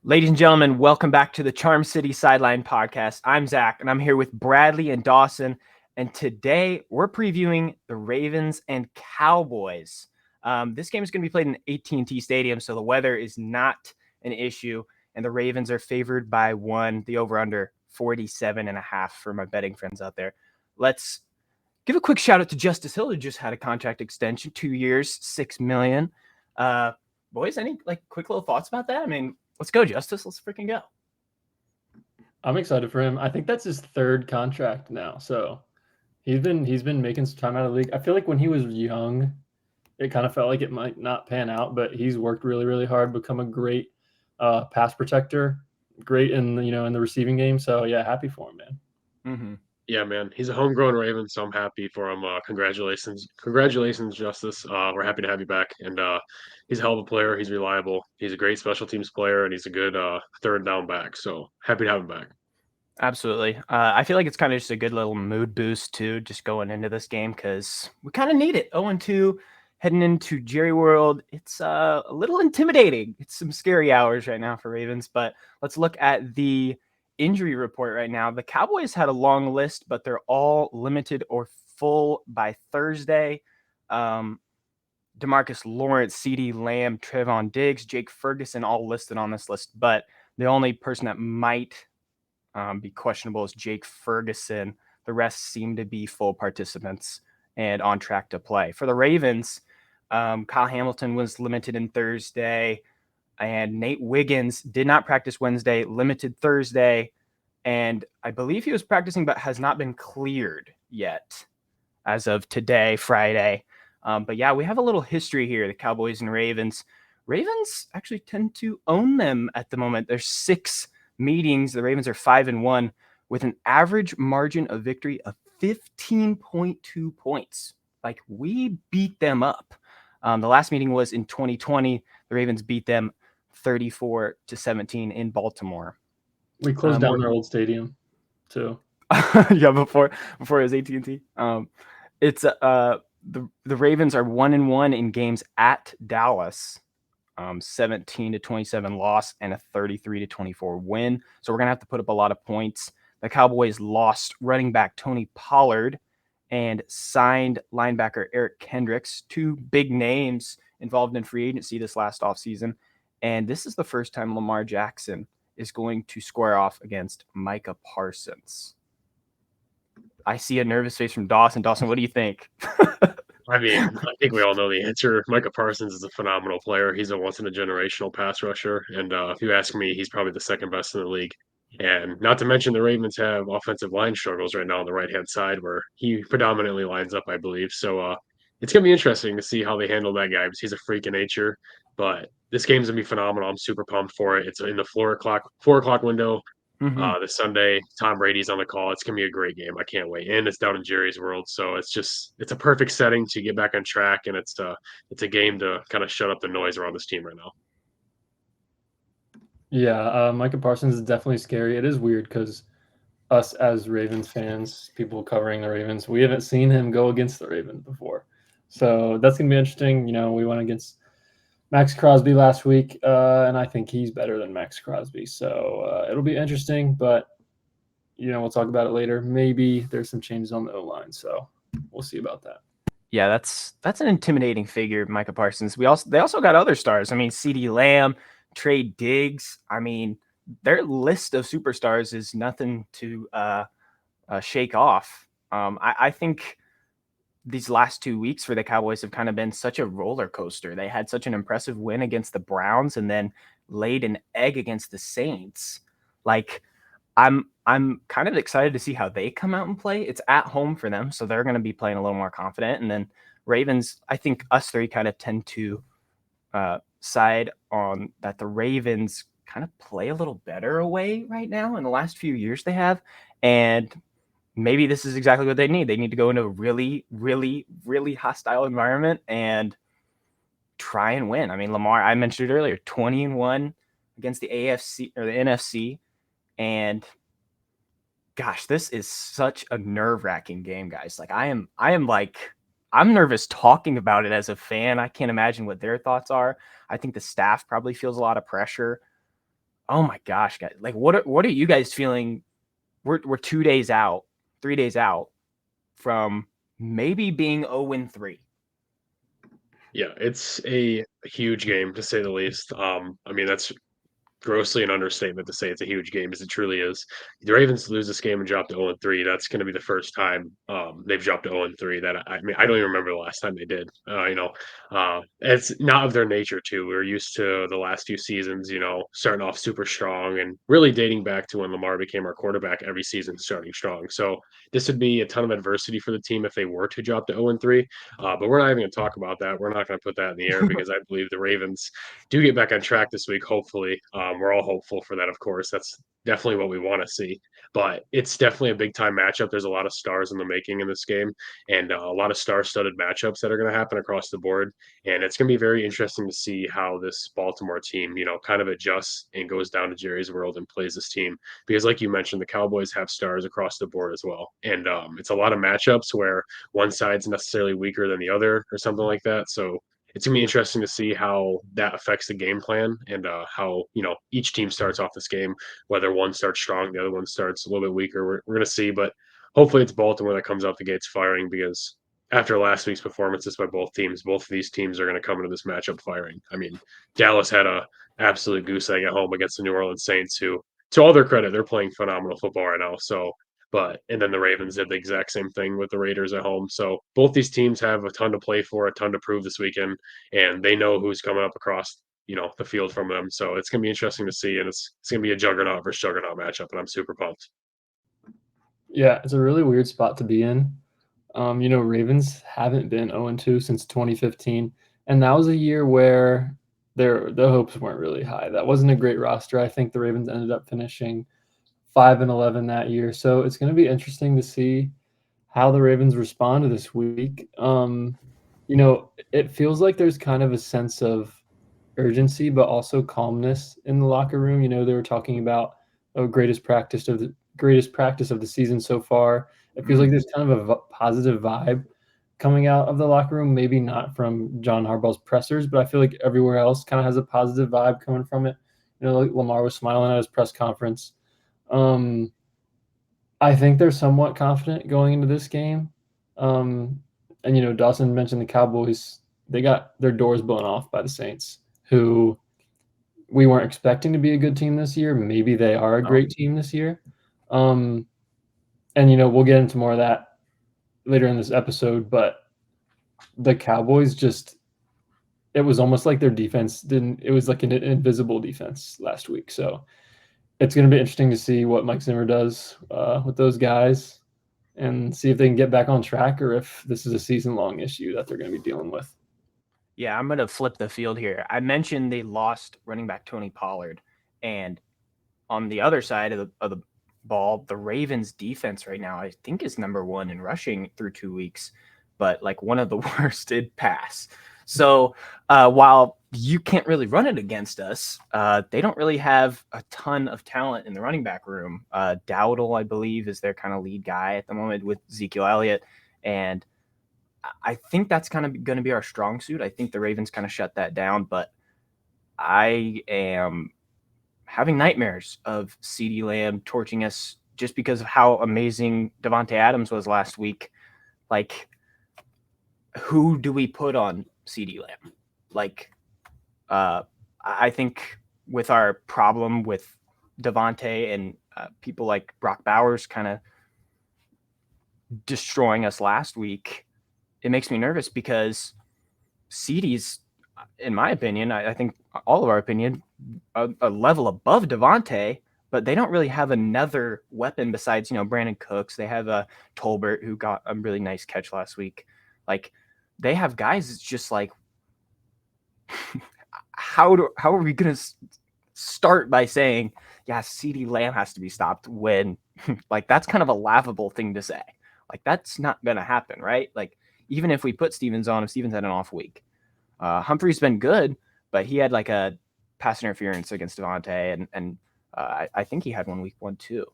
Ladies and gentlemen, welcome back to the Charm City Sideline Podcast. I'm Zach, and I'm here with Bradley and Dawson. And today we're previewing the Ravens and Cowboys. This game is going to be played in AT&T Stadium, so the weather is not an issue. And the Ravens are favored by one, the over-under 47.5 for my betting friends out there. Let's give a quick shout out to Justice Hill, who just had a contract extension, 2 years, $6 million. Boys, any quick little thoughts about that? I mean, let's go, Justice. Let's freaking go. I'm excited for him. I think that's his third contract now. So he's been making some time out of the league. I feel like when he was young, it kind of felt like it might not pan out, but he's worked really, really hard, become a great pass protector, great in the receiving game. So yeah, happy for him, man. Mm-hmm. Yeah, man. He's a homegrown Raven, so I'm happy for him. Congratulations, Justice. We're happy to have you back. And he's a hell of a player. He's reliable. He's a great special teams player, and he's a good third down back. So happy to have him back. Absolutely. I feel like it's kind of just a good little mood boost too, just going into this game because we kind of need it. 0-2 heading into Jerry World. It's a little intimidating. It's some scary hours right now for Ravens, but let's look at the injury report right now. The Cowboys had a long list, but they're all limited or full by Thursday. DeMarcus Lawrence, CeeDee Lamb, Trevon Diggs, Jake Ferguson, all listed on this list, but the only person that might be questionable is Jake Ferguson. The rest seem to be full participants and on track to play. For the Ravens, Kyle Hamilton was limited in Thursday, and Nate Wiggins did not practice Wednesday, limited Thursday, and I believe he was practicing but has not been cleared yet as of today, Friday. But yeah, we have a little history here, the Cowboys and Ravens. Ravens actually tend to own them at the moment. There's 6 meetings. The Ravens are 5-1 with an average margin of victory of 15.2 points. Like, we beat them up. The last meeting was in 2020. The Ravens beat them 34-17 in Baltimore. We closed down their old stadium too. Yeah, before it was AT&T. It's the Ravens are 1-1 in games at Dallas. 17-27 loss and a 33-24 win. So we're going to have to put up a lot of points. The Cowboys lost running back Tony Pollard and signed linebacker Eric Kendricks, 2 big names involved in free agency this last offseason. And this is the first time Lamar Jackson is going to square off against Micah Parsons. I see a nervous face from Dawson. Dawson, what do you think? I mean, I think we all know the answer. Micah Parsons is a phenomenal player. He's a once-in-a-generational pass rusher. And if you ask me, he's probably the second best in the league. And not to mention the Ravens have offensive line struggles right now on the right-hand side where he predominantly lines up, I believe. So it's going to be interesting to see how they handle that guy because he's a freak of nature. But this game's going to be phenomenal. I'm super pumped for it. It's in the 4 o'clock window. This Sunday, Tom Brady's on the call. It's gonna be a great game. I can't wait, and it's down in Jerry's World, so it's a perfect setting to get back on track, and it's a game to kind of shut up the noise around this team right now. Yeah, Micah Parsons is definitely scary. It is weird because us as Ravens fans, people covering the Ravens, we haven't seen him go against the Ravens before, so that's gonna be interesting. We went against Max Crosby last week, and I think he's better than Max Crosby. So it'll be interesting, but, we'll talk about it later. Maybe there's some changes on the O-line, so we'll see about that. Yeah, that's an intimidating figure, Micah Parsons. They also got other stars. I mean, CeeDee Lamb, Trey Diggs. I mean, their list of superstars is nothing to shake off. I think these last 2 weeks for the Cowboys have kind of been such a roller coaster. They had such an impressive win against the Browns and then laid an egg against the Saints. Like, I'm kind of excited to see how they come out and play. It's at home for them, so they're going to be playing a little more confident. And then Ravens, I think us three kind of tend to side on that the Ravens kind of play a little better away right now in the last few years they have. And maybe this is exactly what they need. They need to go into a really, really, really hostile environment and try and win. I mean, Lamar, I mentioned it earlier, 20-1 against the AFC or the NFC. And gosh, this is such a nerve-wracking game, guys. Like, I'm nervous talking about it as a fan. I can't imagine what their thoughts are. I think the staff probably feels a lot of pressure. Oh my gosh, guys! Like, what are you guys feeling? We're 2 days out, 3 days out from maybe being 0-3. Yeah, it's a huge game to say the least. I mean, that's grossly an understatement to say it's a huge game, as it truly is. The Ravens lose this game and drop to 0-3. That's going to be the first time they've dropped to 0-3. That I mean, I don't even remember the last time they did. It's not of their nature too. We're used to the last few seasons, starting off super strong and really dating back to when Lamar became our quarterback. Every season starting strong. So this would be a ton of adversity for the team if they were to drop to 0-3. But we're not even going to talk about that. We're not going to put that in the air because I believe the Ravens do get back on track this week, hopefully. We're all hopeful for that, of course. That's definitely what we want to see. But it's definitely a big time matchup. There's a lot of stars in the making in this game, and a lot of star studded matchups that are going to happen across the board. And it's going to be very interesting to see how this Baltimore team, kind of adjusts and goes down to Jerry's world and plays this team. Because, like you mentioned, the Cowboys have stars across the board as well. And it's a lot of matchups where one side's necessarily weaker than the other or something like that. So it's gonna be interesting to see how that affects the game plan and how each team starts off this game. Whether one starts strong, the other one starts a little bit weaker. We're gonna see, but hopefully it's Baltimore that comes out the gates firing because after last week's performances by both teams, both of these teams are going to come into this matchup firing. I mean, Dallas had a absolute goose egg at home against the New Orleans Saints, who, to all their credit, they're playing phenomenal football right now. So and then the Ravens did the exact same thing with the Raiders at home. So both these teams have a ton to play for, a ton to prove this weekend, and they know who's coming up across the field from them. So it's gonna be interesting to see, and it's gonna be a juggernaut versus juggernaut matchup, and I'm super pumped. Yeah, it's a really weird spot to be in. Ravens haven't been 0-2 since 2015, and that was a year where the hopes weren't really high. That wasn't a great roster. I think the Ravens ended up finishing 5-11 that year. So it's going to be interesting to see how the Ravens respond to this week. It feels like there's kind of a sense of urgency, but also calmness in the locker room. They were talking about greatest practice of the season so far. It feels like there's kind of a positive vibe coming out of the locker room. Maybe not from John Harbaugh's pressers, but I feel like everywhere else kind of has a positive vibe coming from it. Like Lamar was smiling at his press conference. I think they're somewhat confident going into this game. And Dawson mentioned the Cowboys. They got their doors blown off by the Saints, who we weren't expecting to be a good team this year. Maybe they are a great team this year. And we'll get into more of that later in this episode, but the Cowboys it was almost like their defense it was like an invisible defense last week. So it's going to be interesting to see what Mike Zimmer does with those guys and see if they can get back on track or if this is a season-long issue that they're going to be dealing with. Yeah, I'm going to flip the field here. I mentioned they lost running back Tony Pollard, and on the other side of the ball, the Ravens defense right now, I think, is number 1 in rushing through 2 weeks, but like one of the worst in pass. So while you can't really run it against us, they don't really have a ton of talent in the running back room. Dowdle, I believe, is their kind of lead guy at the moment with Ezekiel Elliott, and I think that's kind of going to be our strong suit. I think the Ravens kind of shut that down, but I am having nightmares of CeeDee Lamb torching us just because of how amazing Davante Adams was last week. Like, who do we put on CeeDee Lamb? Like, I think with our problem with Davante and people like Brock Bowers kind of destroying us last week, it makes me nervous because CeeDee's, in my opinion, I think all of our opinion, a level above Davante, but they don't really have another weapon besides, Brandon Cooks. They have Tolbert, who got a really nice catch last week. Like, they have guys. It's just like, how are we going to start by saying, yeah, CeeDee Lamb has to be stopped when, like, that's kind of a laughable thing to say. Like, that's not going to happen, right? Like, even if we put Stevens on, if Stevens had an off week, Humphrey's been good, but he had like a pass interference against Davante, and I think he had one week 1 too.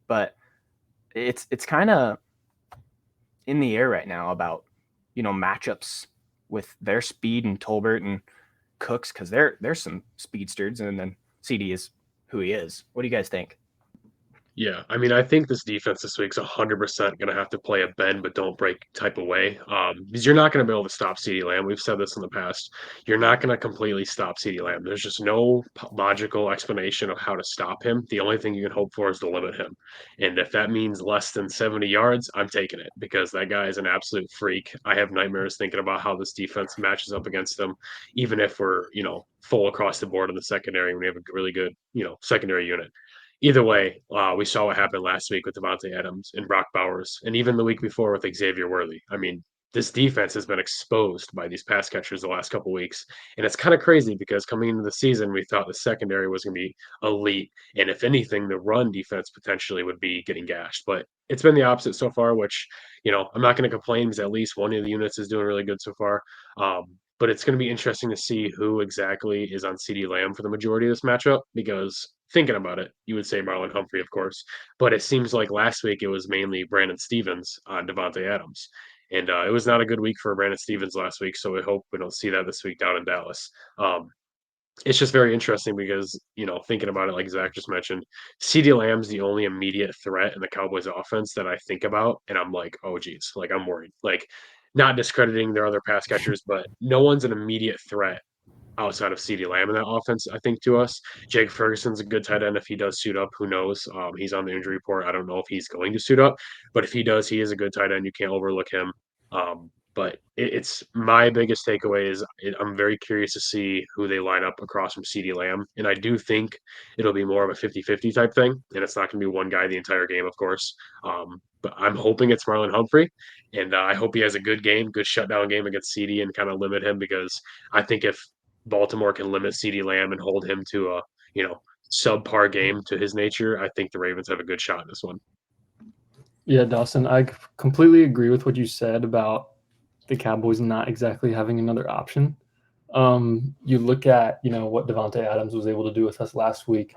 But it's kind of in the air right now about matchups with their speed and Tolbert and Cooks, because they're some speedsters, and then CeeDee is who he is. What do you guys think? Yeah, I mean, I think this defense this week's 100% going to have to play a bend but don't break type of way. Because you're not going to be able to stop CeeDee Lamb. We've said this in the past. You're not going to completely stop CeeDee Lamb. There's just no logical explanation of how to stop him. The only thing you can hope for is to limit him. And if that means less than 70 yards, I'm taking it because that guy is an absolute freak. I have nightmares thinking about how this defense matches up against him, even if we're, full across the board in the secondary and we have a really good, secondary unit. Either way, we saw what happened last week with Devontae Adams and Brock Bowers, and even the week before with Xavier Worthy. I mean, this defense has been exposed by these pass catchers the last couple weeks, and it's kind of crazy because coming into the season, we thought the secondary was going to be elite, and if anything, the run defense potentially would be getting gashed. But it's been the opposite so far, which I'm not going to complain because at least one of the units is doing really good so far. But it's going to be interesting to see who exactly is on CeeDee Lamb for the majority of this matchup because thinking about it, you would say Marlon Humphrey, of course. But it seems like last week it was mainly Brandon Stevens on Devontae Adams. And it was not a good week for Brandon Stevens last week, so we hope we don't see that this week down in Dallas. It's just very interesting because, thinking about it, like Zach just mentioned, CeeDee Lamb's the only immediate threat in the Cowboys offense that I think about. And I'm like, oh, geez, like I'm worried. Like, not discrediting their other pass catchers, but no one's an immediate threat outside of CeeDee Lamb in that offense, I think, to us. Jake Ferguson's a good tight end if he does suit up. Who knows? He's on the injury report. I don't know if he's going to suit up, but if he does, he is a good tight end. You can't overlook him. But it's my biggest takeaway is I'm very curious to see who they line up across from CeeDee Lamb. And I do think it'll be more of a 50-50 type thing. And it's not going to be one guy the entire game, of course. But I'm hoping it's Marlon Humphrey. And I hope he has a good game, good shutdown game against CD and kind of limit him because I think if Baltimore can limit CeeDee Lamb and hold him to a, subpar game to his nature, I think the Ravens have a good shot in this one. Yeah, Dawson, I completely agree with what you said about the Cowboys not exactly having another option. You look at, what Devontae Adams was able to do with us last week,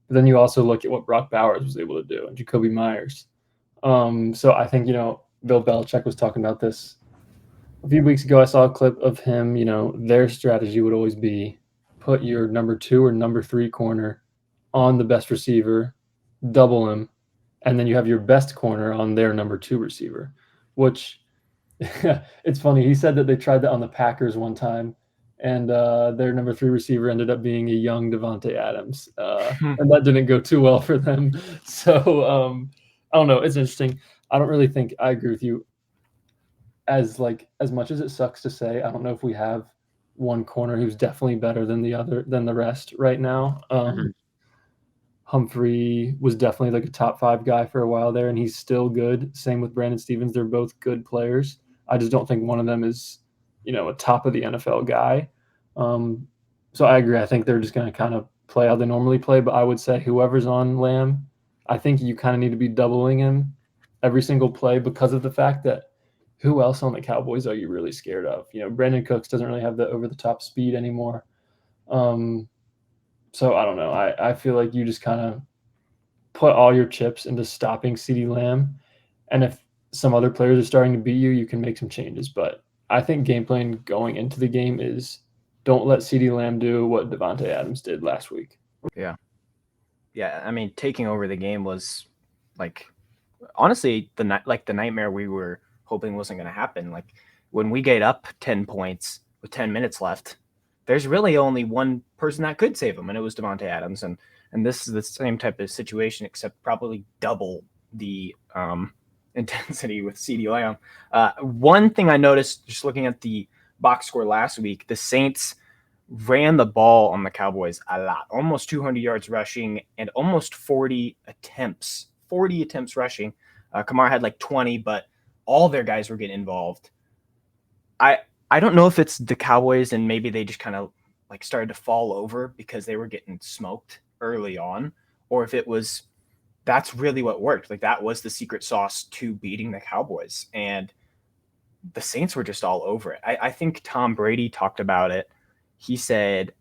but then you also look at what Brock Bowers was able to do and Jacoby Myers. So I think, Bill Belichick was talking about this a few weeks ago. I saw a clip of him, their strategy would always be put your number 2 or number 3 corner on the best receiver, double him, and then you have your best corner on their number 2 receiver, which it's funny. He said that they tried that on the Packers one time, and their number 3 receiver ended up being a young Devontae Adams, and that didn't go too well for them. So I don't know. It's interesting. I don't really think I agree with you. As much as it sucks to say, I don't know if we have one corner who's definitely better than the rest right now. Humphrey was definitely like a top 5 guy for a while there, and he's still good. Same with Brandon Stevens. They're both good players. I just don't think one of them is, a top of the NFL guy. So I agree. I think they're just going to kind of play how they normally play, but I would say whoever's on Lamb, I think you kind of need to be doubling him every single play because of the fact that who else on the Cowboys are you really scared of? Brandon Cooks doesn't really have the over-the-top speed anymore. So I don't know. I feel like you just kind of put all your chips into stopping CeeDee Lamb. And if some other players are starting to beat you, you can make some changes. But I think game plan going into the game is don't let CeeDee Lamb do what Devontae Adams did last week. Yeah. Yeah, I mean, taking over the game was honestly the nightmare we were hoping wasn't going to happen. Like when we get up 10 points with 10 minutes left, there's really only one person that could save him, and it was Devontae Adams. And this is the same type of situation, except probably double the intensity with CeeDee Lamb. One thing I noticed just looking at the box score last week, the Saints ran the ball on the Cowboys a lot, almost 200 yards rushing and almost 40 attempts rushing. Kamara had like 20, but all their guys were getting involved. I don't know if it's the Cowboys and maybe they just kind of started to fall over because they were getting smoked early on, or if it was that's really what worked. That was the secret sauce to beating the Cowboys, and the Saints were just all over it. I think Tom Brady talked about it. He said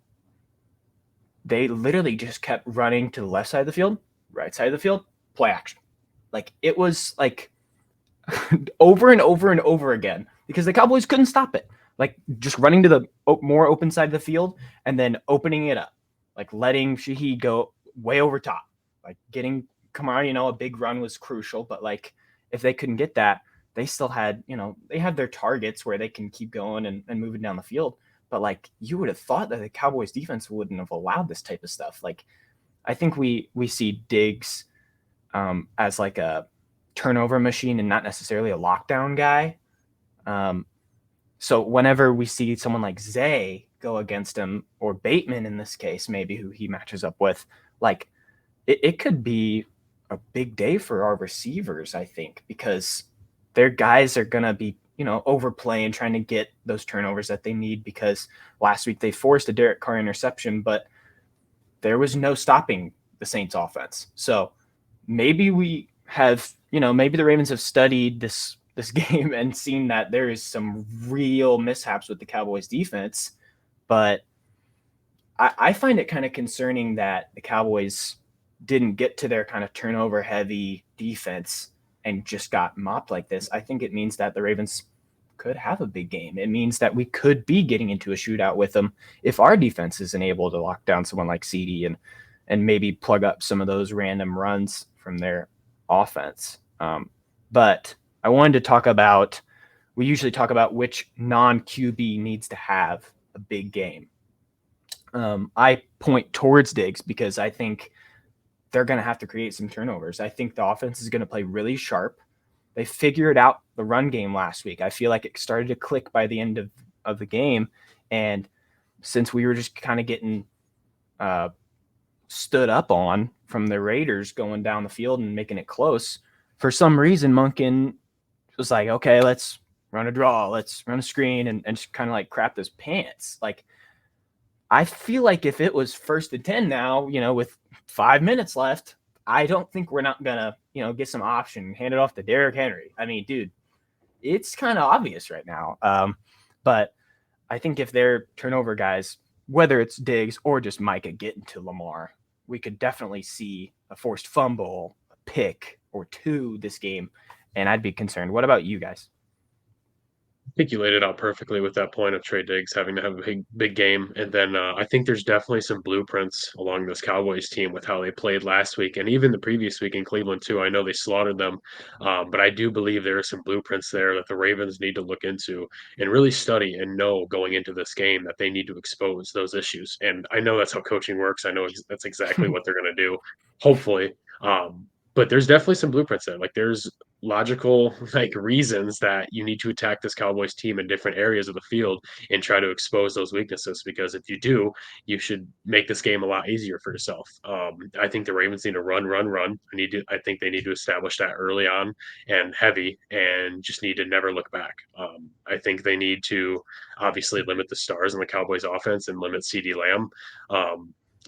they literally just kept running to the left side of the field, right side of the field, play action. It was over and over and over again because the Cowboys couldn't stop it. Just running to the more open side of the field and then opening it up, letting Shaheed go way over top. Like getting Kamara, a big run was crucial, but like if they couldn't get that, they still had, they have their targets where they can keep going and moving down the field. But like you would have thought that the Cowboys defense wouldn't have allowed this type of stuff. Like I think we see Diggs as like a turnover machine and not necessarily a lockdown guy. So whenever we see someone like Zay go against him, or Bateman in this case, maybe who he matches up with, like it could be a big day for our receivers, I think, because their guys are going to be, overplaying, trying to get those turnovers that they need, because last week they forced a Derek Carr interception, but there was no stopping the Saints offense. So maybe we have, maybe the Ravens have studied this game and seen that there is some real mishaps with the Cowboys defense. But I find it kind of concerning that the Cowboys didn't get to their kind of turnover heavy defense and just got mopped like this. I think it means that the Ravens could have a big game. It means that we could be getting into a shootout with them if our defense isn't able to lock down someone like CD and maybe plug up some of those random runs from their offense. But I wanted to talk about, we usually talk about which non-QB needs to have a big game. I point towards Diggs because I think they're going to have to create some turnovers. I think the offense is going to play really sharp. They figured out the run game last week. I feel like it started to click by the end of the game. And since we were just kind of getting stood up on from the Raiders going down the field and making it close, for some reason, Monken was like, okay, let's run a draw. Let's run a screen and just kind of like crap his pants. Like, I feel like if it was 1st and 10 now, with 5 minutes left, I don't think we're not going to, get some option, hand it off to Derrick Henry. I mean, dude, it's kind of obvious right now. But I think if they're turnover guys, whether it's Diggs or just Micah getting to Lamar, we could definitely see a forced fumble, a pick or two this game, and I'd be concerned. What about you guys? I think you laid it out perfectly with that point of Trey Diggs having to have a big game. And then I think there's definitely some blueprints along this Cowboys team with how they played last week and even the previous week in Cleveland, too. I know they slaughtered them, but I do believe there are some blueprints there that the Ravens need to look into and really study and know going into this game that they need to expose those issues. And I know that's how coaching works. I know that's exactly what they're going to do, hopefully. But there's definitely some blueprints there. Like there's logical reasons that you need to attack this Cowboys team in different areas of the field and try to expose those weaknesses, because if you do, you should make this game a lot easier for yourself. I think the Ravens need to run. I think they need to establish that early on and heavy, and just need to never look back. I think they need to obviously limit the stars in the Cowboys offense and limit CD Lamb.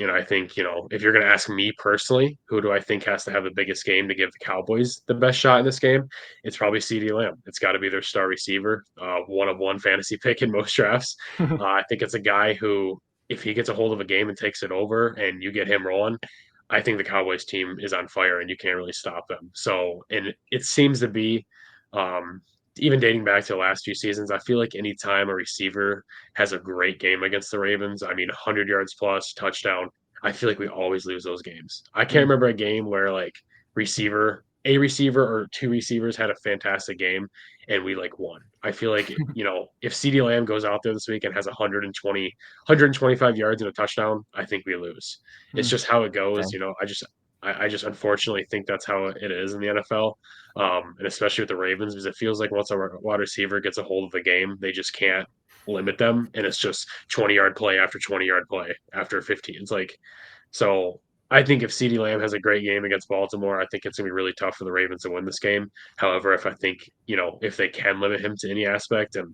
I think, if you're going to ask me personally, who do I think has to have the biggest game to give the Cowboys the best shot in this game? It's probably CD Lamb. It's got to be their star receiver, one of one fantasy pick in most drafts. I think it's a guy who, if he gets a hold of a game and takes it over and you get him rolling, I think the Cowboys team is on fire and you can't really stop them. So, and it seems to be, um, even dating back to the last few seasons, I feel like anytime a receiver has a great game against the Ravens, I mean, 100 yards plus, touchdown, I feel like we always lose those games. I can't remember a game where a receiver or two receivers had a fantastic game and we won. I feel like, if CD Lamb goes out there this week and has 125 yards and a touchdown, I think we lose. It's just how it goes. I just unfortunately think that's how it is in the NFL, and especially with the Ravens, because it feels like once a wide receiver gets a hold of the game, they just can't limit them, and it's just 20-yard play after 20-yard play after 15. It's so. I think if CeeDee Lamb has a great game against Baltimore, I think it's gonna be really tough for the Ravens to win this game. However, if they can limit him to any aspect, and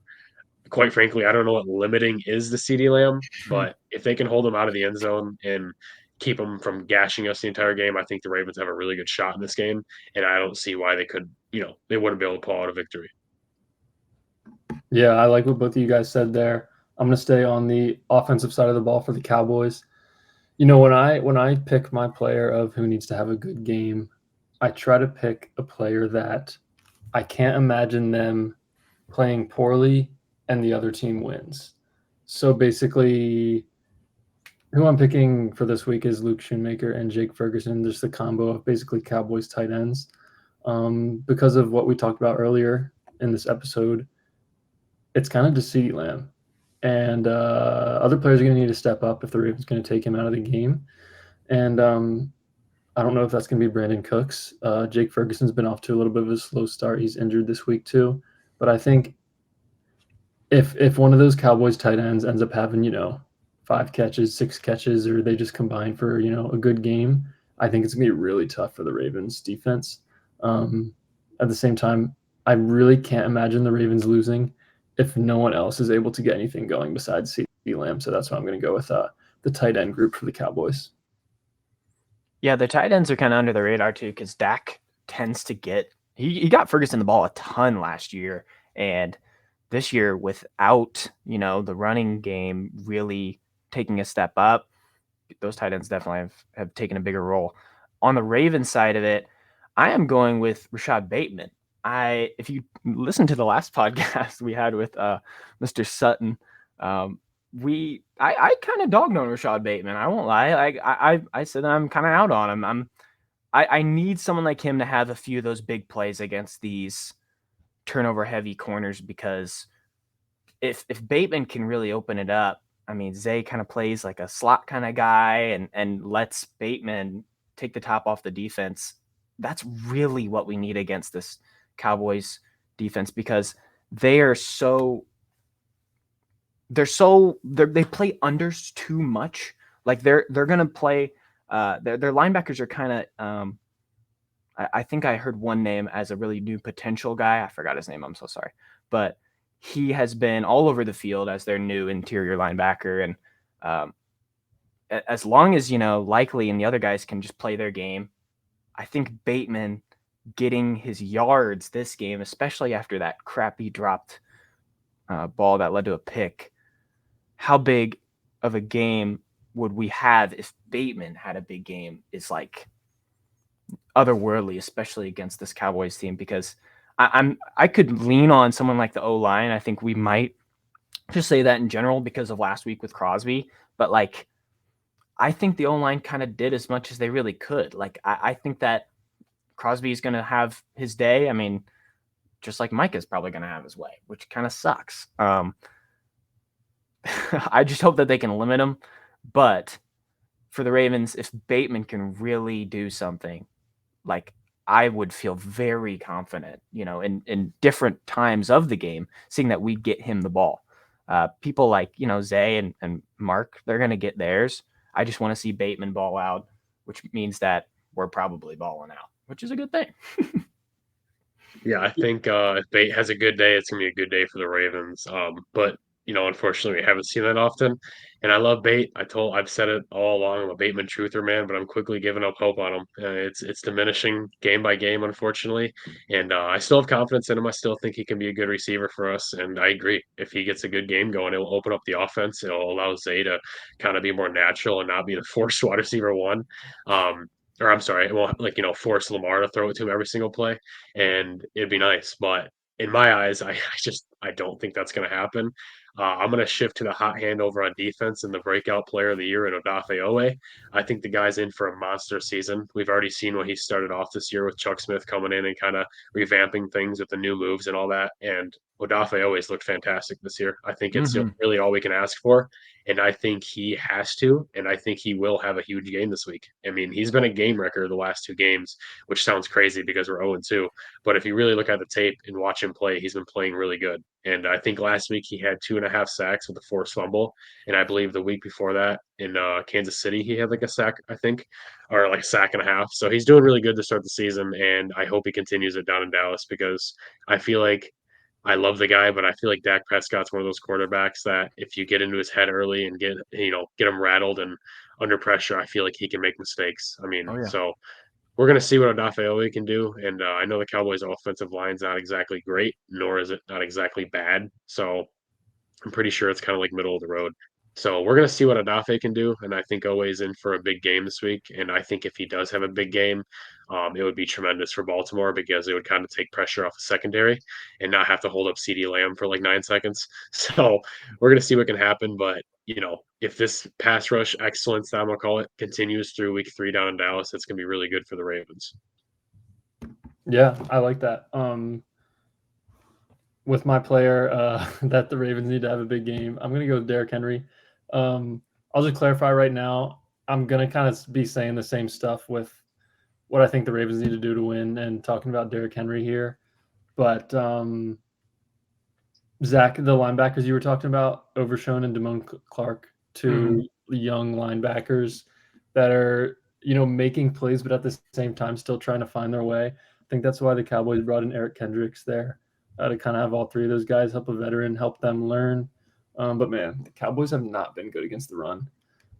quite frankly, I don't know what limiting is to CeeDee Lamb, but if they can hold him out of the end zone and keep him from gashing us the entire game, I think the Ravens have a really good shot in this game. And I don't see why they wouldn't be able to pull out a victory. Yeah, I like what both of you guys said there. I'm going to stay on the offensive side of the ball for the Cowboys. When I pick my player of who needs to have a good game, I try to pick a player that I can't imagine them playing poorly and the other team wins. So basically, Who I'm picking for this week is Luke Schoonmaker and Jake Ferguson. Just the combo of basically Cowboys tight ends. Because of what we talked about earlier in this episode, it's kind of just CeeDee Lamb. And other players are going to need to step up if the Ravens going to take him out of the game. And I don't know if that's going to be Brandon Cooks. Jake Ferguson's been off to a little bit of a slow start. He's injured this week too. But I think if one of those Cowboys tight ends ends up having, 5 catches, 6 catches, or they just combine for, a good game, I think it's going to be really tough for the Ravens defense. At the same time, I really can't imagine the Ravens losing if no one else is able to get anything going besides CeeDee Lamb. So that's why I'm going to go with the tight end group for the Cowboys. Yeah, the tight ends are kind of under the radar too, because Dak tends to get he got Ferguson the ball a ton last year, and this year without the running game really taking a step up, those tight ends definitely have taken a bigger role. On the Ravens side of it, I am going with Rashad Bateman. If you listen to the last podcast we had with Mr. Sutton, I kind of dogged on Rashad Bateman. I won't lie. I said I'm kind of out on him. I need someone like him to have a few of those big plays against these turnover heavy corners, because if Bateman can really open it up, I mean, Zay kind of plays like a slot kind of guy and lets Bateman take the top off the defense. That's really what we need against this Cowboys defense, because they play unders too much. Like they're gonna play. Their linebackers are kind of. I think I heard one name as a really new potential guy. I forgot his name. I'm so sorry, but he has been all over the field as their new interior linebacker, and as long as Likely and the other guys can just play their game, I think Bateman getting his yards this game, especially after that crappy dropped ball that led to a pick. How big of a game would we have if Bateman had a big game is like otherworldly, especially against this Cowboys team, because I could lean on someone like the O-line. I think we might just say that in general because of last week with Crosby, but like I think the O-line kind of did as much as they really could. Like I think that Crosby is going to have his day. I mean, just like Mike is probably going to have his way, which kind of sucks. I just hope that they can limit him. But for the Ravens, if Bateman can really do something, like I would feel very confident, in different times of the game, seeing that we get him the ball. People like, Zay and Mark, they're going to get theirs. I just want to see Bateman ball out, which means that we're probably balling out, which is a good thing. Yeah, I think if Bate has a good day, it's gonna be a good day for the Ravens. But unfortunately, we haven't seen that often. And I love Bate. I've said it all along. I'm a Bateman truther, man, but I'm quickly giving up hope on him. It's diminishing game by game, unfortunately. And I still have confidence in him. I still think he can be a good receiver for us. And I agree. If he gets a good game going, it will open up the offense. It'll allow Zay to kind of be more natural and not be the forced wide receiver one. Or I'm sorry, it won't force Lamar to throw it to him every single play, and it'd be nice. But in my eyes, I don't think that's going to happen. I'm going to shift to the hot hand over on defense and the breakout player of the year in Odafe Owe. I think the guy's in for a monster season. We've already seen what he started off this year with Chuck Smith coming in and kind of revamping things with the new moves and all that. And Odafe always looked fantastic this year. I think it's really all we can ask for. And I think he has to, and I think he will have a huge game this week. I mean, he's been a game wrecker the last 2 games, which sounds crazy because we're 0-2. But if you really look at the tape and watch him play, he's been playing really good. And I think last week he had 2.5 sacks with a forced fumble. And I believe the week before that in Kansas City, he had like a sack, I think, or like a sack and a half. So he's doing really good to start the season. And I hope he continues it down in Dallas, because I feel like I love the guy, but I feel like Dak Prescott's one of those quarterbacks that if you get into his head early and get him rattled and under pressure, I feel like he can make mistakes. I mean, Oh yeah. so we're going to see what Odafe Owe can do. And I know the Cowboys' offensive line's not exactly great, nor is it not exactly bad. So I'm pretty sure it's kind of like middle of the road. So we're going to see what Odafe can do. And I think Owe's in for a big game this week. And I think if he does have a big game, it would be tremendous for Baltimore, because it would kind of take pressure off the secondary and not have to hold up CeeDee Lamb for like 9 seconds. So we're going to see what can happen. But if this pass rush excellence, I'm gonna call it, continues through week 3 down in Dallas, it's gonna be really good for the Ravens. Yeah, I like that. With my player that the Ravens need to have a big game, I'm gonna go with Derrick Henry. I'll just clarify right now. I'm gonna kind of be saying the same stuff with what I think the Ravens need to do to win, and talking about Derrick Henry here. But Zach, the linebackers you were talking about, Overshone and Damone Clark, two young linebackers that are, making plays, but at the same time still trying to find their way. I think that's why the Cowboys brought in Eric Kendricks there, to kind of have all three of those guys help a veteran, help them learn. But man, the Cowboys have not been good against the run.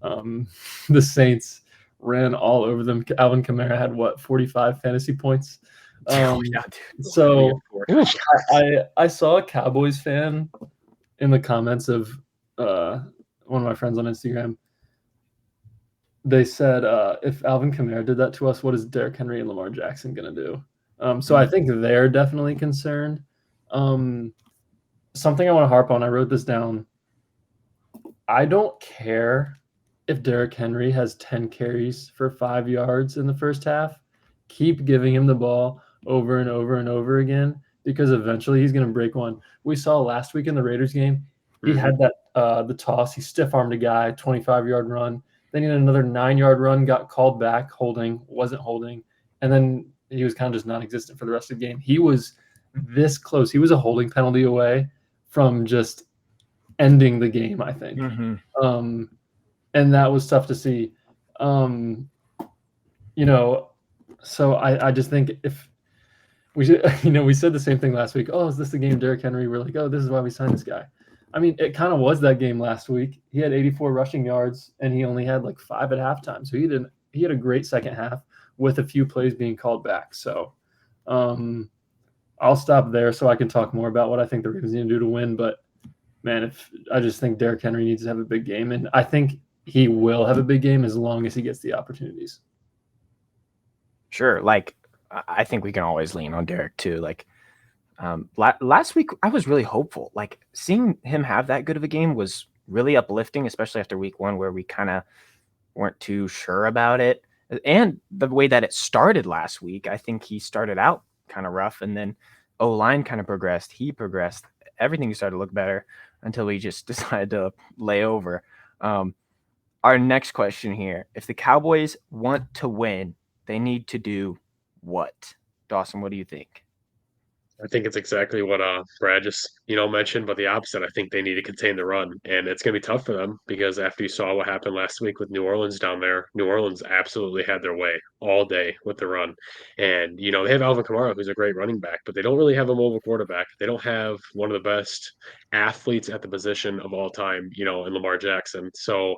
The Saints ran all over them. Alvin Kamara had 45 fantasy points. So I saw a Cowboys fan in the comments of one of my friends on Instagram. They said, if Alvin Kamara did that to us, what is Derrick Henry and Lamar Jackson going to do? So I think they're definitely concerned. Something I want to harp on, I wrote this down. I don't care if Derrick Henry has 10 carries for 5 yards in the first half. Keep giving him the ball over and over and over again, because eventually he's going to break one. We saw last week in the Raiders game, he had that the toss. He stiff-armed a guy, 25-yard run. Then he had another 9-yard run, got called back, wasn't holding. And then he was kind of just non-existent for the rest of the game. He was this close. He was a holding penalty away from just ending the game, I think. And that was tough to see. So I just think if we said the same thing last week. Oh, is this the game Derrick Henry? We're like, oh, this is why we signed this guy. I mean, it kind of was that game last week. He had 84 rushing yards, and he only had like 5 at halftime. So he had a great second half with a few plays being called back. So I'll stop there so I can talk more about what I think the Ravens need to do to win. But man, I just think Derrick Henry needs to have a big game, and I think he will have a big game as long as he gets the opportunities. Sure. Like, I think we can always lean on Derrick too. Like, last week I was really hopeful. Like, seeing him have that good of a game was really uplifting, especially after week 1 where we kind of weren't too sure about it. And the way that it started last week, I think he started out kind of rough, and then O-line kind of progressed. He progressed. Everything started to look better until we just decided to lay over. Our next question here: if the Cowboys want to win, they need to do what? Dawson, what do you think? I think it's exactly what Brad just mentioned, but the opposite. I think they need to contain the run, and it's going to be tough for them because after you saw what happened last week with New Orleans down there, New Orleans absolutely had their way all day with the run. And they have Alvin Kamara, who's a great running back, but they don't really have a mobile quarterback. They don't have one of the best athletes at the position of all time, in Lamar Jackson. So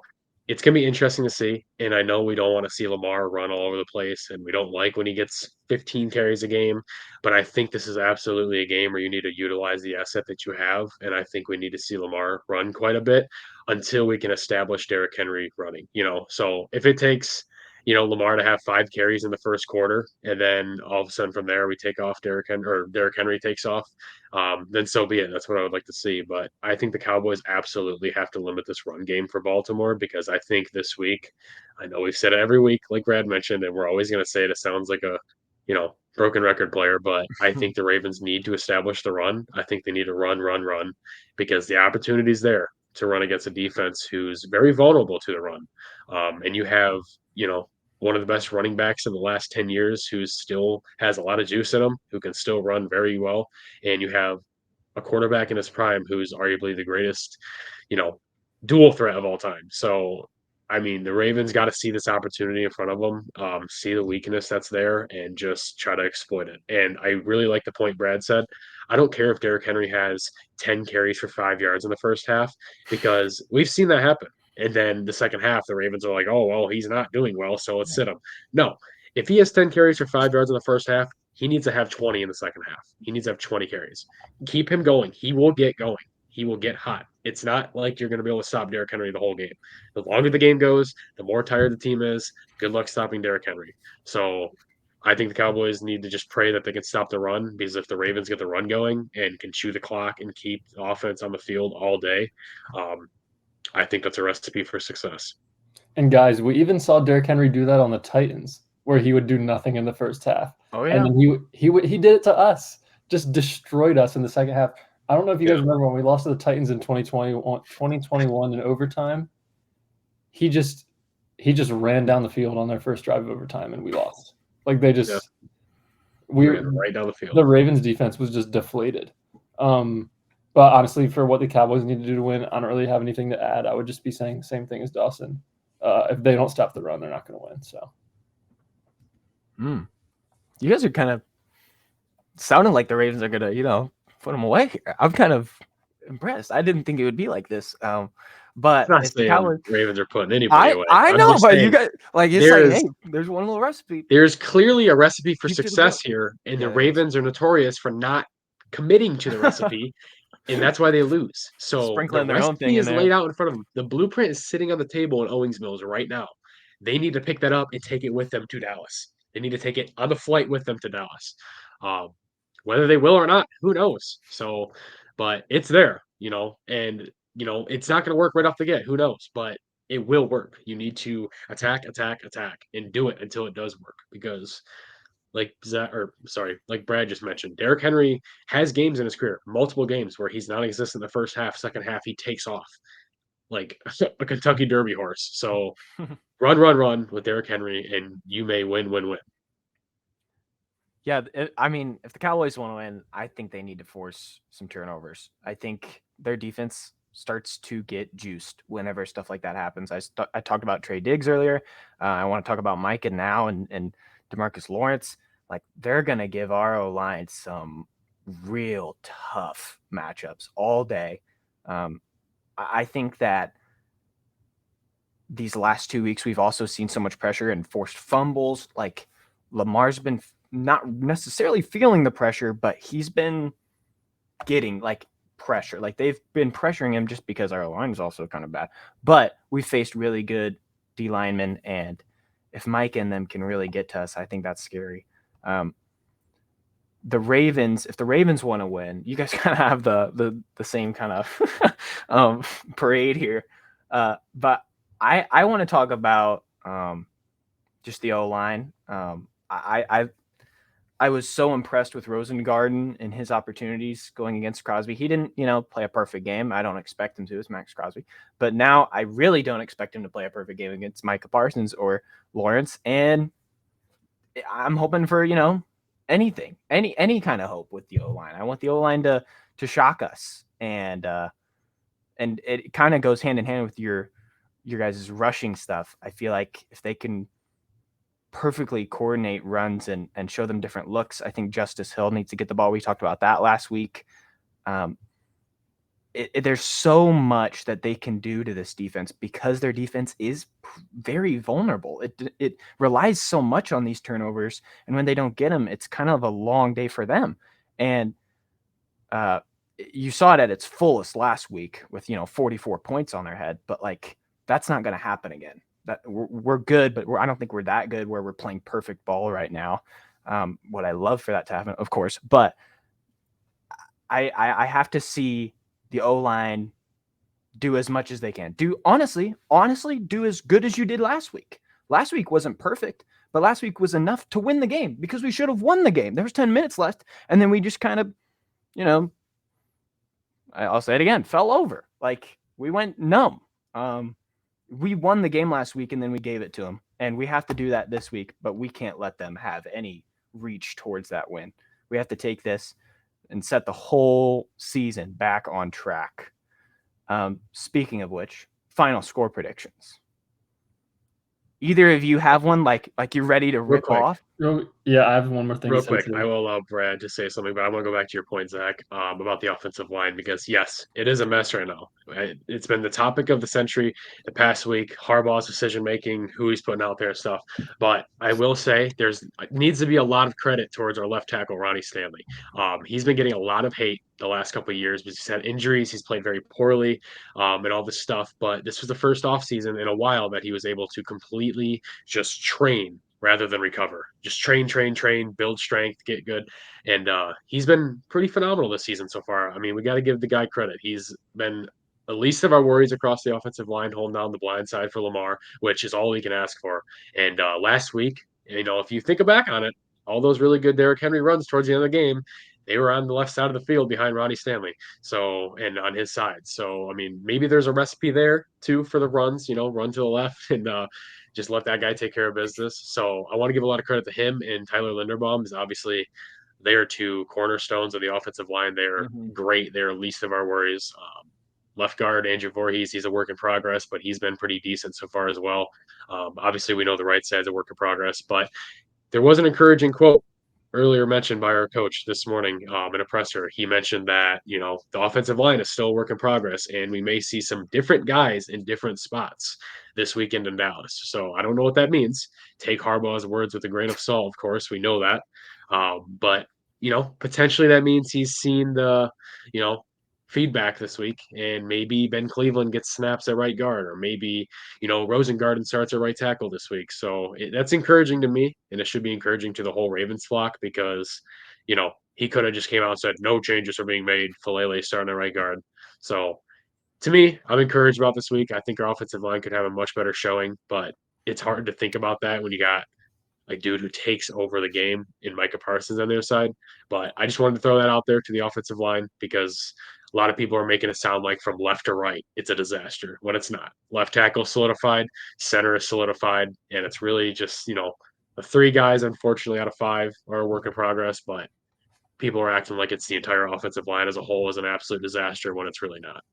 it's going to be interesting to see. And I know we don't want to see Lamar run all over the place, and we don't like when he gets 15 carries a game. But I think this is absolutely a game where you need to utilize the asset that you have. And I think we need to see Lamar run quite a bit until we can establish Derrick Henry running. So if it takes, Lamar to have 5 carries in the first quarter, and then all of a sudden from there we take off Derrick Henry, or Derrick Henry takes off, then so be it. That's what I would like to see. But I think the Cowboys absolutely have to limit this run game for Baltimore, because I think this week, I know we've said it every week, like Brad mentioned, and we're always going to say it. It sounds like a broken record player, but I think the Ravens need to establish the run. I think they need to run, because the opportunity's there to run against a defense who's very vulnerable to the run. And you have, one of the best running backs in the last 10 years who still has a lot of juice in him, who can still run very well. And you have a quarterback in his prime who's arguably the greatest, dual threat of all time. So I mean, the Ravens got to see this opportunity in front of them, see the weakness that's there, and just try to exploit it. And I really like the point Brad said. I don't care if Derrick Henry has 10 carries for 5 yards in the first half, because we've seen that happen. And then the second half, the Ravens are like, oh, well, he's not doing well, so let's sit him. No, if he has 10 carries for 5 yards in the first half, he needs to have 20 in the second half. He needs to have 20 carries. Keep him going. He will get going. He will get hot. It's not like you're going to be able to stop Derrick Henry the whole game. The longer the game goes, the more tired the team is. Good luck stopping Derrick Henry. So I think the Cowboys need to just pray that they can stop the run, because if the Ravens get the run going and can chew the clock and keep the offense on the field all day, I think that's a recipe for success. And guys, we even saw Derrick Henry do that on the Titans, where he would do nothing in the first half, Oh and yeah, then he did it to us, just destroyed us in the second half. I don't know if you guys remember when we lost to the Titans in 2021 in overtime. He just ran down the field on their first drive of overtime, and we lost. Like they just we ran right down the field. The Ravens defense was just deflated. But honestly, for what the Cowboys need to do to win, I don't really have anything to add. I would just be saying the same thing as Dawson. If they don't stop the run, they're not going to win. So, you guys are kind of sounding like the Ravens are gonna, put them away here. I'm kind of impressed. I didn't think it would be like this. But I'm not if the saying Cowboys, Ravens are putting anybody away. I I'm know, just but saying you guys like it's like, hey, there's one little recipe. there's clearly a recipe for Keep to the success book. here, and Yeah, the there is. Ravens are notorious for not committing to the recipe, and that's why they lose. So the Sprinkling their own thing recipe in is there. laid out in front of them. The blueprint is sitting on the table in Owings Mills right now. They need to pick that up and take it with them to Dallas. They need to take it on the flight with them to Dallas. Um, whether they will or not, who knows? So, but it's there, and it's not going to work right off the get. Who knows? But it will work. You need to attack, attack, attack, and do it until it does work. Because, like Brad just mentioned, Derrick Henry has games in his career, multiple games where he's non-existent in the first half. Second half, he takes off like a Kentucky Derby horse. So run with Derrick Henry, and you may win. Yeah, I mean, if the Cowboys want to win, I think they need to force some turnovers. I think their defense starts to get juiced whenever stuff like that happens. I talked about Trey Diggs earlier. I want to talk about Micah now and DeMarcus Lawrence. Like they're gonna give our O-line some real tough matchups all day. I think that these last 2 weeks we've also seen so much pressure and forced fumbles. Like Lamar's been not necessarily feeling the pressure, but he's been getting like pressure. Like they've been pressuring him just because our line is also kind of bad. But we faced really good D linemen, and if Mike and them can really get to us, I think that's scary. The Ravens, if the Ravens want to win, you guys kind of have the same kind of parade here. But I want to talk about just the O line. I was so impressed with Rosengarten and his opportunities going against Crosby. He didn't, play a perfect game. I don't expect him to. It's Max Crosby. But now I really don't expect him to play a perfect game against Micah Parsons or Lawrence. And I'm hoping for, anything, any kind of hope with the O-line. I want the O-line to shock us. And it kind of goes hand in hand with your guys' rushing stuff. I feel like if they can perfectly coordinate runs and show them different looks. I think Justice Hill needs to get the ball. We talked about that last week. There's so much that they can do to this defense because their defense is very vulnerable. It relies so much on these turnovers, and when they don't get them, it's kind of a long day for them. And you saw it at its fullest last week with 44 points on their head, but like that's not going to happen again. That we're good, but I don't think we're that good where we're playing perfect ball right now. What I love for that to happen, of course, but I have to see the O-line do as much as they can. Honestly, do as good as you did last week. Last week wasn't perfect, but last week was enough to win the game because we should have won the game. There was 10 minutes left, and then we just kind of, I'll say it again, fell over. Like we went numb. We won the game last week and then we gave it to them. And we have to do that this week, but we can't let them have any reach towards that win. We have to take this and set the whole season back on track. Speaking of which, final score predictions. Either of you have one like you're ready to rip off? Yeah, I have one more thing. Real quick, I will allow Brad to say something, but I want to go back to your point, Zach, about the offensive line because yes, it is a mess right now. It's been the topic of the century the past week. Harbaugh's decision making, who he's putting out there, stuff. But I will say there's needs to be a lot of credit towards our left tackle Ronnie Stanley. He's been getting a lot of hate the last couple of years because he's had injuries, he's played very poorly, and all this stuff. But this was the first offseason in a while that he was able to completely just train rather than recover. Just train, build strength, get good. And he's been pretty phenomenal this season so far. I mean, we got to give the guy credit. He's been the least of our worries across the offensive line, holding down the blind side for Lamar, which is all we can ask for. And last week, if you think back on it, all those really good Derrick Henry runs towards the end of the game, they were on the left side of the field behind Ronnie Stanley. So, and on his side. So, I mean, maybe there's a recipe there too for the runs, run to the left and just let that guy take care of business. So I want to give a lot of credit to him, and Tyler Linderbaum is obviously they are two cornerstones of the offensive line. They're great. They're least of our worries. Left guard, Andrew Voorhees, he's a work in progress, but he's been pretty decent so far as well. Obviously, we know the right side's a work in progress, but there was an encouraging quote earlier mentioned by our coach this morning in a presser. He mentioned that, the offensive line is still a work in progress, and we may see some different guys in different spots this weekend in Dallas. So I don't know what that means. Take Harbaugh's words with a grain of salt, of course. We know that. But, potentially that means he's seen the, feedback this week, and maybe Ben Cleveland gets snaps at right guard, or maybe Rosengarten starts at right tackle this week. So that's encouraging to me, and it should be encouraging to the whole Ravens flock because he could have just came out and said no changes are being made. Falele starting at right guard. So to me, I'm encouraged about this week. I think our offensive line could have a much better showing, but it's hard to think about that when you got a dude who takes over the game in Micah Parsons on their side. But I just wanted to throw that out there to the offensive line because a lot of people are making it sound like from left to right, it's a disaster when it's not. Left tackle solidified, center is solidified, and it's really just, the three guys, unfortunately, out of five are a work in progress, but people are acting like it's the entire offensive line as a whole is an absolute disaster when it's really not.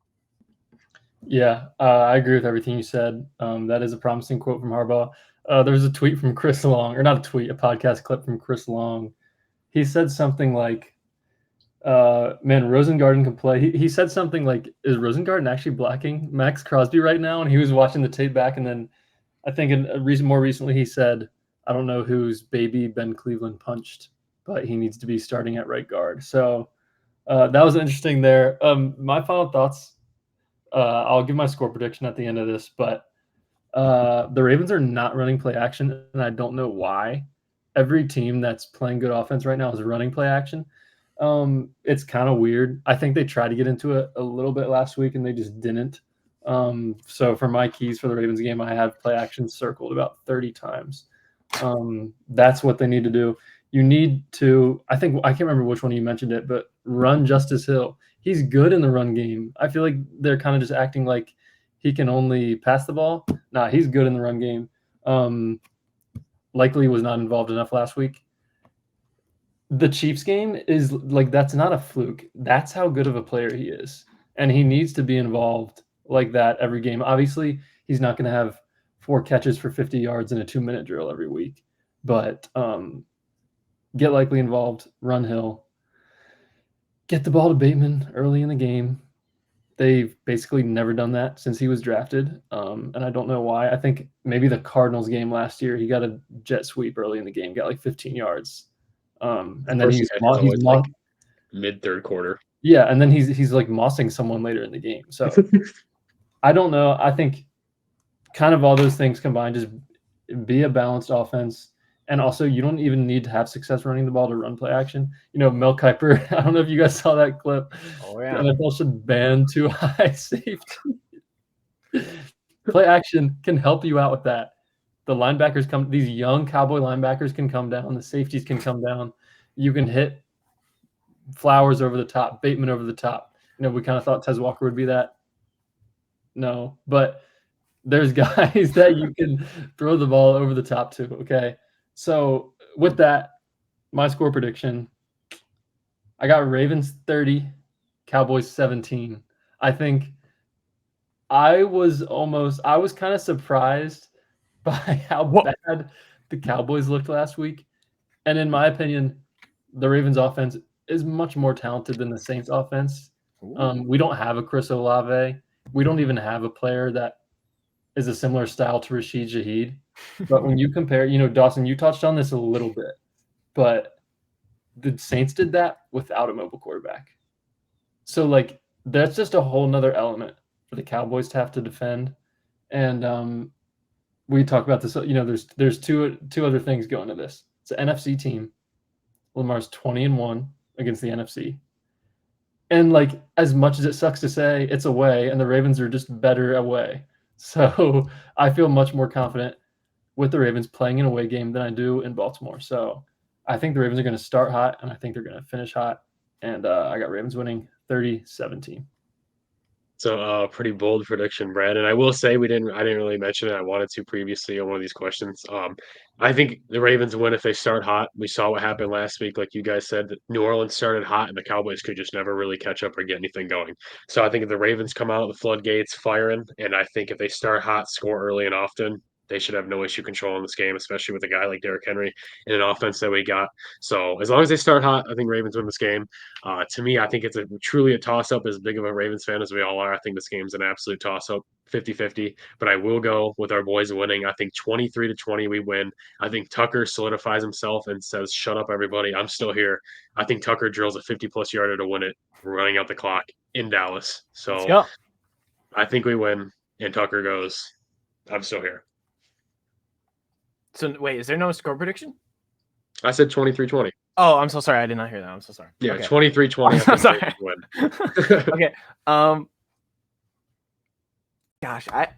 Yeah, I agree with everything you said. That is a promising quote from Harbaugh. There's a tweet from Chris Long, or not a tweet, a podcast clip from Chris Long. He said something like, man, Rosengarten can play. He said something like, is Rosengarten actually blocking Max Crosby right now? And he was watching the tape back, and then I think more recently he said, I don't know whose baby Ben Cleveland punched, but he needs to be starting at right guard. So that was interesting there. My final thoughts, I'll give my score prediction at the end of this, but the Ravens are not running play action, and I don't know why. Every team that's playing good offense right now is running play action. It's kind of weird. I think they tried to get into it a little bit last week, and they just didn't. So for my keys for the Ravens game, I have play action circled about 30 times. That's what they need to do. You need to, I can't remember which one you mentioned it, but run Justice Hill. He's good in the run game. I feel like they're kind of just acting like he can only pass the ball. Nah, he's good in the run game. Likely was not involved enough last week. The Chiefs game is like, that's not a fluke. That's how good of a player he is. And he needs to be involved like that every game. Obviously, he's not going to have 4 catches for 50 yards in a 2-minute drill every week. But get Likely involved, run Hill, get the ball to Bateman early in the game. They've basically never done that since he was drafted, and I don't know why. I think maybe the Cardinals game last year, he got a jet sweep early in the game, got like 15 yards, and then he's like mid third quarter. Yeah, and then he's like mossing someone later in the game. So I don't know. I think kind of all those things combined, just be a balanced offense. And also, you don't even need to have success running the ball to run play action. Mel Kiper, I don't know if you guys saw that clip. Oh, yeah. The NFL should ban too high safety. Play action can help you out with that. The linebackers these young Cowboy linebackers can come down. The safeties can come down. You can hit Flowers over the top, Bateman over the top. We kind of thought Tez Walker would be that. No, but there's guys that you can throw the ball over the top to, okay? So with that, my score prediction, I got Ravens 30, Cowboys 17. I think I was kind of surprised by how bad the Cowboys looked last week. And in my opinion, the Ravens offense is much more talented than the Saints offense. We don't have a Chris Olave. We don't even have a player that is a similar style to Rashid Shaheed. But when you compare, Dawson, you touched on this a little bit, but the Saints did that without a mobile quarterback. So, that's just a whole nother element for the Cowboys to have to defend. And we talk about this, there's two other things going to this. It's an NFC team. Lamar's 20-1 against the NFC. And like as much as it sucks to say, it's away, and the Ravens are just better away. So I feel much more confident with the Ravens playing an away game than I do in Baltimore. So I think the Ravens are going to start hot, and I think they're going to finish hot. And I got Ravens winning 30-17. So, pretty bold prediction, Brad. And I will say I didn't really mention it. I wanted to previously on one of these questions. I think the Ravens win if they start hot. We saw what happened last week, like you guys said, that New Orleans started hot and the Cowboys could just never really catch up or get anything going. So I think if the Ravens come out the floodgates firing, and I think if they start hot, score early and often, they should have no issue controlling this game, especially with a guy like Derrick Henry and an offense that we got. So as long as they start hot, I think Ravens win this game. To me, I think it's truly a toss up. As big of a Ravens fan as we all are, I think this game's an absolute toss up, 50-50. But I will go with our boys winning. I think 23-20 we win. I think Tucker solidifies himself and says, "Shut up, everybody! I'm still here." I think Tucker drills a 50-plus yarder to win it, running out the clock in Dallas. Let's So go. I think we win, and Tucker goes, "I'm still here." So wait, is there no score prediction? I said 23-20. Oh, I'm so sorry. I did not hear that. I'm so sorry. Yeah, Okay. 23-20. I'm so I think sorry. Ravens win. Okay. Gosh, I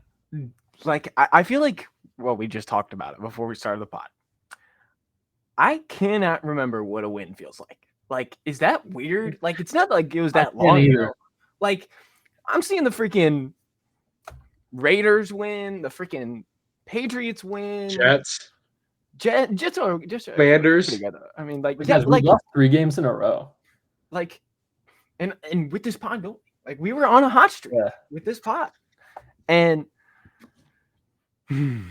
feel like, well, we just talked about it before we started the pod. I cannot remember what a win feels like. Like, is that weird? Like, it's not like it was that long ago. Like, I'm seeing the freaking Raiders win, the freaking Patriots win, Jets. Jets are just Commanders. together. I mean, like, Because we lost 3 games in a row. Like, and with this pod going, like, we were on a hot streak with this pod, and right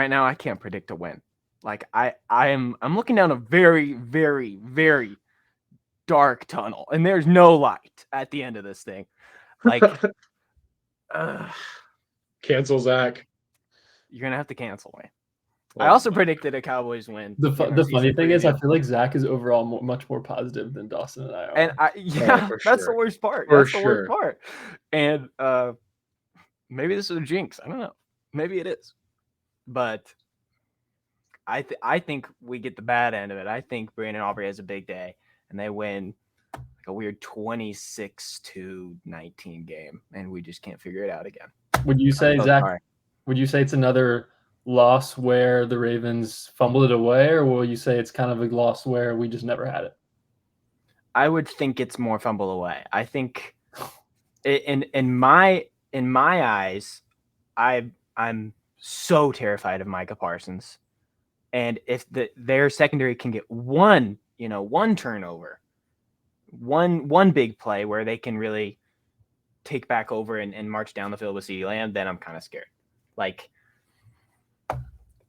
now I can't predict a win. Like, I'm looking down a very, very, very dark tunnel, and there's no light at the end of this thing. Like, cancel Zach. You're gonna have to cancel me. I also predicted a Cowboys win. The funny thing is, I feel like Zach is overall much more positive than Dawson and I are. And that's the worst part. That's the worst part. And maybe this is a jinx. I don't know. Maybe it is. But I think we get the bad end of it. I think Brandon Aubrey has a big day, and they win like a weird 26-19 game, and we just can't figure it out again. Would you say, Zach? Sorry. Would you say it's another loss where the Ravens fumbled it away, or will you say it's kind of a loss where we just never had it? I would think it's more fumble away. I think in my eyes, I'm so terrified of Micah Parsons, and if their secondary can get one turnover, one big play where they can really take back over and march down the field with CeeDee Lamb, then I'm kind of scared. Like,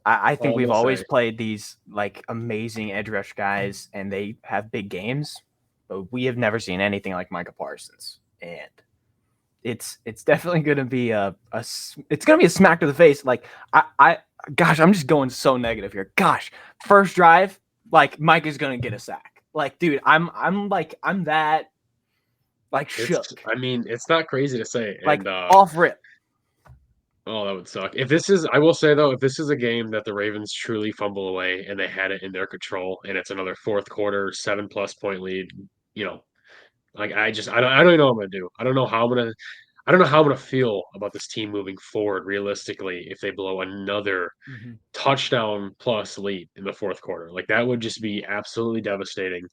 I think we've always played these like amazing edge rush guys, and they have big games, but we have never seen anything like Micah Parsons, and it's definitely going to be a smack to the face. Like, gosh, I'm just going so negative here. Gosh, first drive, like Mike is going to get a sack. Like, dude, I'm that like shook. I mean, it's not crazy to say. Like, and, off rip. Oh, that would suck. I will say though, if this is a game that the Ravens truly fumble away and they had it in their control, and it's another fourth quarter 7+ point lead, like I don't even know what I'm gonna do. I don't know how I'm gonna feel about this team moving forward realistically if they blow another touchdown plus lead in the fourth quarter. Like, that would just be absolutely devastating.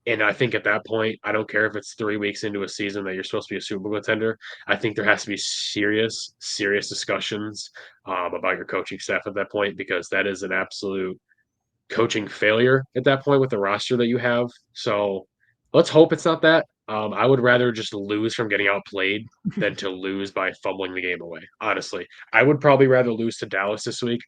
And I think at that point, I don't care if it's 3 weeks into a season that you're supposed to be a Super Bowl contender. I think there has to be serious discussions about your coaching staff at that point, because that is an absolute coaching failure at that point with the roster that you have. So let's hope it's not that. I would rather just lose from getting outplayed than to lose by fumbling the game away. Honestly, I would probably rather lose to Dallas this week,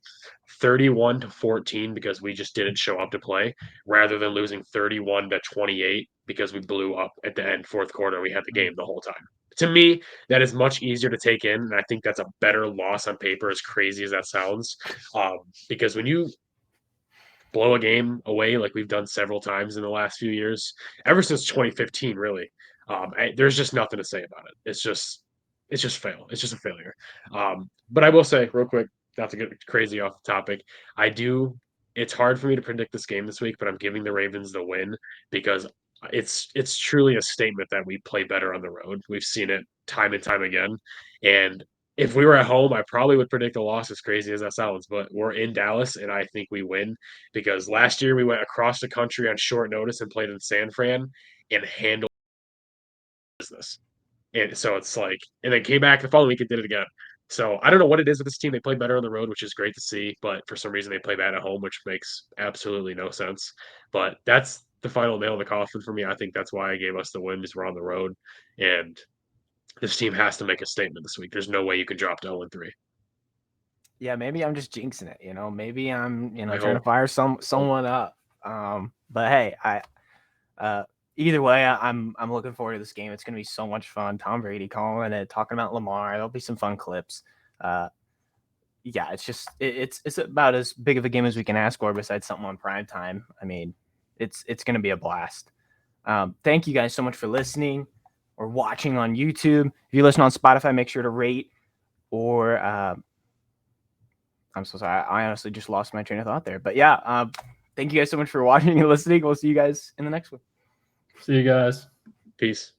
31-14, because we just didn't show up to play, rather than losing 31-28 because we blew up at the end fourth quarter. We had the game the whole time. To me, that is much easier to take in, and I think that's a better loss on paper, as crazy as that sounds. Because when you blow a game away like we've done several times in the last few years, ever since 2015, really, there's just nothing to say about it. It's just fail. It's just a failure. But I will say real quick, not to get crazy off the topic, it's hard for me to predict this game this week, but I'm giving the Ravens the win because it's truly a statement that we play better on the road. We've seen it time and time again. And if we were at home, I probably would predict a loss, as crazy as that sounds, but we're in Dallas and I think we win because last year we went across the country on short notice and played in San Fran and handled business. And so it's like, and then came back the following week and did it again. So I don't know what it is with this team. They play better on the road, which is great to see, but for some reason they play bad at home, which makes absolutely no sense. But that's the final nail in the coffin for me. I think that's why I gave us the win, is we're on the road, and this team has to make a statement this week. There's no way you can drop to 0-3. Yeah, maybe I'm just jinxing it. Maybe I'm I trying to hope. fire someone up. But hey, either way, I'm looking forward to this game. It's gonna be so much fun. Tom Brady calling it, talking about Lamar. There'll be some fun clips. Yeah, it's just it's about as big of a game as we can ask for besides something on prime time. I mean, it's gonna be a blast. Thank you guys so much for listening or watching on YouTube. If you listen on Spotify, make sure to rate or I'm so sorry. I honestly just lost my train of thought there. But yeah, thank you guys so much for watching and listening. We'll see you guys in the next one. See you guys. Peace.